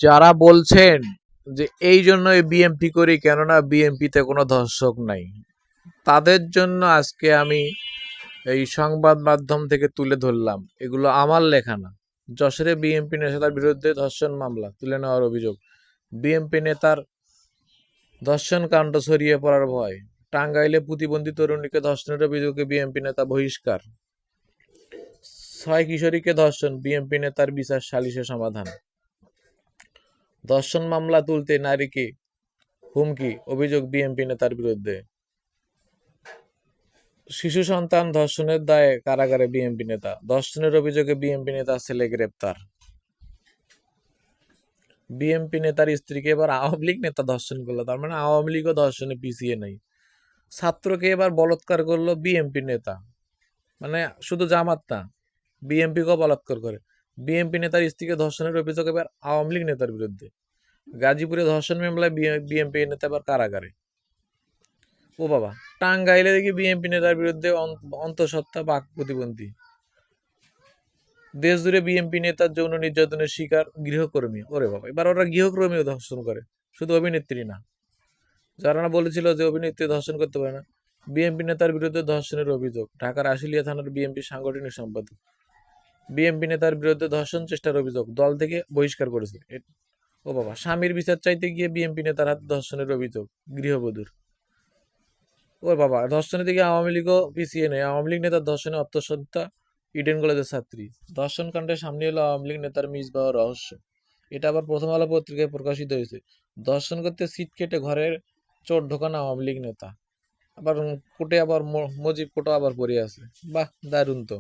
যারা বলছেন যে এই জন্যই বিএমপি করি, কেননা বিএমপিতে কোনো ধর্ষক নাই, তাদের জন্য আজকে আমি এই সংবাদ মাধ্যম থেকে তুলে ধরলাম, এগুলো আমার লেখা না। যশোরে বিএমপি নেতার বিরুদ্ধে ধর্ষণ মামলা তুলে নেওয়ার অভিযোগ, বিএমপি নেতার ধর্ষণ কাণ্ড ছড়িয়ে পড়ার ভয়, টাঙ্গাইলে প্রতিবন্ধী তরুণীকে ধর্ষণের অভিযোগে বিএমপি নেতা বহিষ্কার, 6 কিশোরীকে ধর্ষণ, বিএমপি নেতার বিচার সালিসে সমাধান, ধর্ষণ মামলা তুলতে নারীকে হুমকি, অভিযোগ বিএমপি নেতার বিরুদ্ধে, শিশু সন্তান ধর্ষণের দায়ে কারাগারে বিএমপি নেতা, ধর্ষণের অভিযোগে বিএমপি নেতার ছেলে গ্রেপ্তার, বিএমপি নেতার স্ত্রীকে এবার আওয়ামী লীগ নেতা ধর্ষণ করলো, তার মানে আওয়ামী লীগও ধর্ষণে পিছিয়ে নেই। ছাত্রকে এবার বলাৎকার করলো বিএমপি নেতা, মানে শুধু জামাত না, বিএমপিকেও বলাৎকার করে। বিএমপি নেতার স্ত্রীকে ধর্ষণের অভিযোগ এবার আওয়ামী লীগ নেতার বিরুদ্ধে। গাজীপুরে ধর্ষণ মামলায় বিএমপি নেতা এবার কারাগারে। ও বাবা, টাঙ্গাইলে দেখি বিএমপি নেতার বিরুদ্ধে অন্তঃসত্ত্বা বাক প্রতিবন্ধী। দেশ জুড়ে বিএমপি নেতার যৌন নির্যাতনের শিকার গৃহকর্মী। ওরে বাবা, এবার ওরা গৃহকর্মীও ধর্ষণ করে, শুধু অভিনেত্রী না। যারা না বলেছিল যে অভিনেত্রী ধর্ষণ করতে পারে না, বিএমপি নেতার বিরুদ্ধে ধর্ষণের অভিযোগ, ঢাকার আশুলিয়া থানার বিএমপি সাংগঠনিক সম্পাদক। বিএমপি নেতার বিরুদ্ধে ধর্ষণ চেষ্টার অভিযোগ, দল থেকে বহিষ্কার করেছে। ও বাবা, স্বামীর বিচার চাইতে গিয়ে বিএমপি নেতার হাতে ধর্ষণের অভিযোগ গৃহবধূর। ও বাবা, ধর্ষণের দিকে আওয়ামী লীগও পিছিয়ে নেই, আওয়ামী লীগ নেতার ধর্ষণে আত্মহত্যা ইডেন কলেজের ছাত্রী। ধর্ষণ কাণ্ডের সামনে এলো আওয়ামী লীগ নেতার মিসবাহ রহস্য, এটা আবার প্রথম আলো পত্রিকায় প্রকাশিত হয়েছে। ধর্ষণ করতে সিট কেটে ঘরের চোর ঢোকানো আওয়ামী লীগ নেতা, আবার কোটে আবার মজিব কোটো আবার পড়ে আছে। বাহ, দারুণ তো।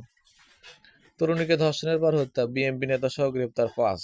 তরুণীকে ধর্ষণের পর হত্যা, বিএমপি নেতা সহ গ্রেপ্তার 5।